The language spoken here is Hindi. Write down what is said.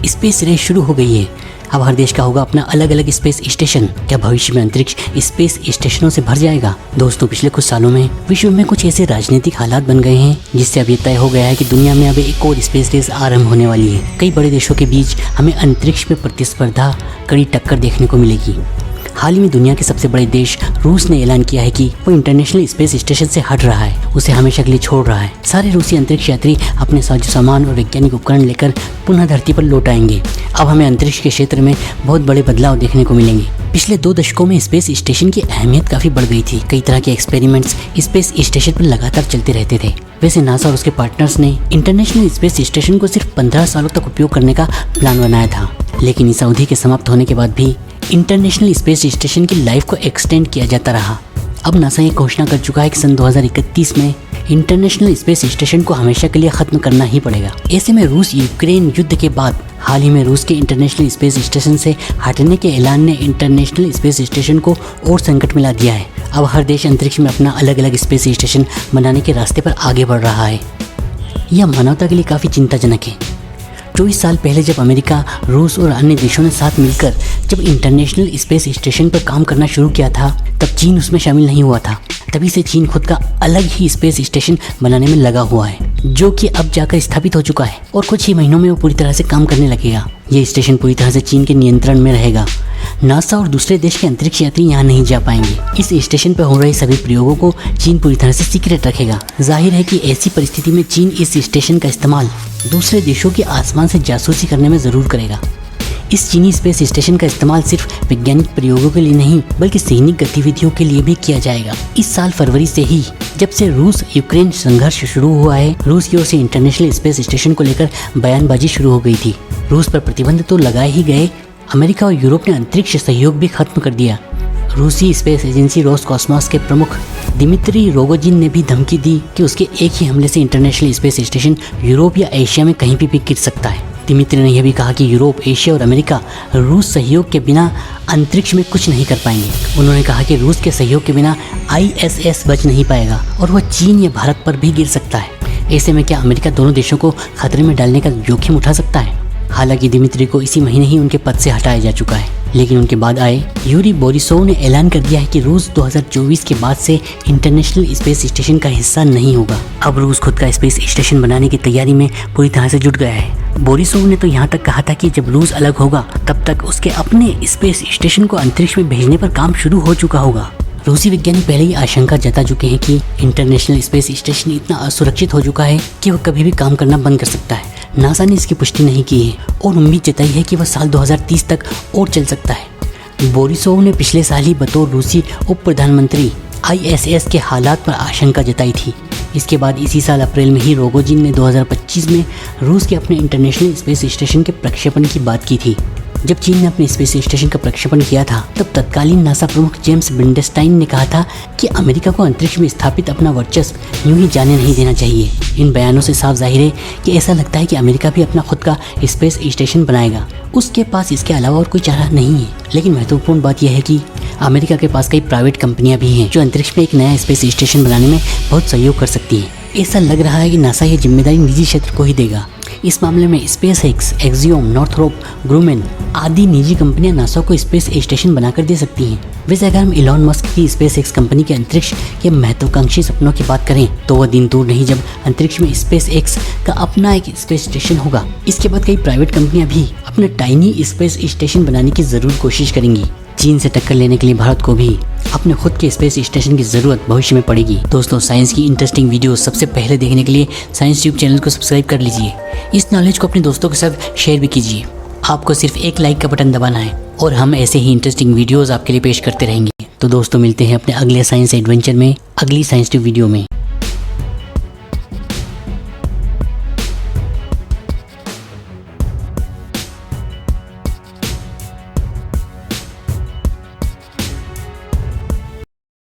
स्पेस रेस शुरू हो गई है। अब हर देश का होगा अपना अलग अलग स्पेस स्टेशन। क्या भविष्य में अंतरिक्ष स्पेस स्टेशनों से भर जाएगा? दोस्तों, पिछले कुछ सालों में विश्व में कुछ ऐसे राजनीतिक हालात बन गए हैं जिससे अब ये तय हो गया है कि दुनिया में अब एक और स्पेस रेस आरंभ होने वाली है। कई बड़े देशों के बीच हमें अंतरिक्ष में प्रतिस्पर्धा, कड़ी टक्कर देखने को मिलेगी। हाल ही में दुनिया के सबसे बड़े देश रूस ने ऐलान किया है कि वो इंटरनेशनल स्पेस स्टेशन से हट रहा है, उसे हमेशा के लिए छोड़ रहा है। सारे रूसी अंतरिक्ष यात्री अपने साजो सामान और वैज्ञानिक उपकरण लेकर पुनः धरती पर लौट आएंगे। अब हमें अंतरिक्ष के क्षेत्र में बहुत बड़े बदलाव देखने को मिलेंगे। पिछले 2 दशकों में स्पेस स्टेशन की अहमियत काफी बढ़ गई थी। कई तरह के एक्सपेरिमेंट्स स्पेस स्टेशन पर लगातार चलते रहते थे। वैसे नासा और उसके पार्टनर्स ने इंटरनेशनल स्पेस स्टेशन को सिर्फ 15 सालों तक उपयोग करने का प्लान बनाया था, लेकिन इस अवधि के समाप्त होने के बाद भी इंटरनेशनल स्पेस स्टेशन की लाइफ को एक्सटेंड किया जाता रहा। अब नासा ये घोषणा कर चुका है कि सन 2031 में इंटरनेशनल स्पेस स्टेशन को हमेशा के लिए खत्म करना ही पड़ेगा। ऐसे में रूस यूक्रेन युद्ध के बाद हाल ही में रूस के इंटरनेशनल स्पेस स्टेशन से हटने के ऐलान ने इंटरनेशनल स्पेस स्टेशन को और संकट में ला दिया है। अब हर देश अंतरिक्ष में अपना अलग अलग स्पेस स्टेशन बनाने के रास्ते पर आगे बढ़ रहा है। यह मानवता के लिए काफ़ी चिंताजनक है। 24 साल पहले जब अमेरिका, रूस और अन्य देशों ने साथ मिलकर जब इंटरनेशनल स्पेस स्टेशन पर काम करना शुरू किया था, तब चीन उसमें शामिल नहीं हुआ था। तभी से चीन खुद का अलग ही स्पेस स्टेशन बनाने में लगा हुआ है, जो कि अब जाकर स्थापित हो चुका है और कुछ ही महीनों में वो पूरी तरह से काम करने लगेगा। ये स्टेशन पूरी तरह से चीन के नियंत्रण में रहेगा। नासा और दूसरे देश के अंतरिक्ष यात्री यहाँ नहीं जा पाएंगे। इस स्टेशन पर हो रहे सभी प्रयोगों को चीन पूरी तरह से सीक्रेट रखेगा। जाहिर है कि ऐसी परिस्थिति में चीन इस स्टेशन का इस्तेमाल दूसरे देशों के आसमान से जासूसी करने में ज़रूर करेगा। इस चीनी स्पेस स्टेशन का इस्तेमाल सिर्फ वैज्ञानिक प्रयोगों के लिए नहीं, बल्कि सैनिक गतिविधियों के लिए भी किया जाएगा। इस साल फरवरी से ही, जब से रूस यूक्रेन संघर्ष शुरू हुआ है, रूस की ओर से इंटरनेशनल स्पेस स्टेशन को लेकर बयानबाजी शुरू हो गई थी। रूस पर प्रतिबंध तो लगाए ही गए, अमेरिका और यूरोप ने अंतरिक्ष सहयोग भी खत्म कर दिया। रूसी स्पेस एजेंसी रोसकॉस्मोस के प्रमुख दिमित्री रोगोजिन ने भी धमकी दी कि उसके एक ही हमले से इंटरनेशनल स्पेस स्टेशन यूरोप या एशिया में कहीं भी गिर सकता है। दिमित्री ने यह भी कहा कि यूरोप, एशिया और अमेरिका रूस सहयोग के बिना अंतरिक्ष में कुछ नहीं कर पाएंगे। उन्होंने कहा कि रूस के सहयोग के बिना ISS बच नहीं पाएगा और वह चीन या भारत पर भी गिर सकता है। ऐसे में क्या अमेरिका दोनों देशों को खतरे में डालने का जोखिम उठा सकता है? हालांकि दिमित्री को इसी महीने ही उनके पद से हटाया जा चुका है, लेकिन उनके बाद आए यूरी बोरिसोव ने ऐलान कर दिया है कि रूस 2024 के बाद से इंटरनेशनल स्पेस स्टेशन का हिस्सा नहीं होगा। अब रूस खुद का स्पेस स्टेशन बनाने की तैयारी में पूरी तरह से जुट गया है। बोरिसोव ने तो यहाँ तक कहा था कि जब रूस अलग होगा तब तक उसके अपने स्पेस स्टेशन को अंतरिक्ष में भेजने पर काम शुरू हो चुका होगा। रूसी वैज्ञानिक पहले ही आशंका जता चुके हैं कि इंटरनेशनल स्पेस स्टेशन इतना असुरक्षित हो चुका है कि वह कभी भी काम करना बंद कर सकता है। नासा ने इसकी पुष्टि नहीं की है और उम्मीद जताई है कि वह साल 2030 तक और चल सकता है। बोरिसोव ने पिछले साल ही बतौर रूसी उप प्रधानमंत्री ISS के हालात पर आशंका जताई थी। इसके बाद इसी साल अप्रैल में ही रोगोजिन ने 2025 में रूस के अपने इंटरनेशनल स्पेस स्टेशन के प्रक्षेपण की बात की थी। जब चीन ने अपने स्पेस स्टेशन का प्रक्षेपण किया था, तब तत्कालीन नासा प्रमुख जेम्स बिंडेस्टाइन ने कहा था कि अमेरिका को अंतरिक्ष में स्थापित अपना वर्चस्व यूं ही जाने नहीं देना चाहिए। इन बयानों से साफ जाहिर है कि ऐसा लगता है कि अमेरिका भी अपना खुद का स्पेस स्टेशन बनाएगा। उसके पास इसके अलावा और कोई चारा नहीं है। लेकिन महत्वपूर्ण बात यह है कि अमेरिका के पास कई प्राइवेट कंपनियां भी हैं जो अंतरिक्ष में एक नया स्पेस स्टेशन बनाने में बहुत सहयोग कर सकती हैं। ऐसा लग रहा है कि नासा ये जिम्मेदारी निजी क्षेत्र को ही देगा। इस मामले में SpaceX, एक्सियोम, नॉर्थरोप ग्रूमन आदि निजी कंपनियां नासा को स्पेस स्टेशन बनाकर दे सकती हैं। वैसे अगर हम इलॉन मस्क की SpaceX कंपनी के अंतरिक्ष के महत्वाकांक्षी सपनों की बात करें तो वह दिन दूर नहीं जब अंतरिक्ष में SpaceX का अपना एक स्पेस स्टेशन होगा। इसके बाद कई प्राइवेट कंपनियां भी अपना टाइनी स्पेस स्टेशन बनाने की जरूर कोशिश करेंगी। चीन से टक्कर लेने के लिए भारत को भी अपने खुद के स्पेस स्टेशन की जरूरत भविष्य में पड़ेगी। दोस्तों, साइंस की इंटरेस्टिंग वीडियो सबसे पहले देखने के लिए साइंस ट्यूब चैनल को सब्सक्राइब कर लीजिए। इस नॉलेज को अपने दोस्तों के साथ शेयर भी कीजिए। आपको सिर्फ एक लाइक का बटन दबाना है और हम ऐसे ही इंटरेस्टिंग वीडियोस आपके लिए पेश करते रहेंगे। तो दोस्तों, मिलते हैं अपने अगले साइंस एडवेंचर में, अगली साइंस ट्यूब वीडियो में।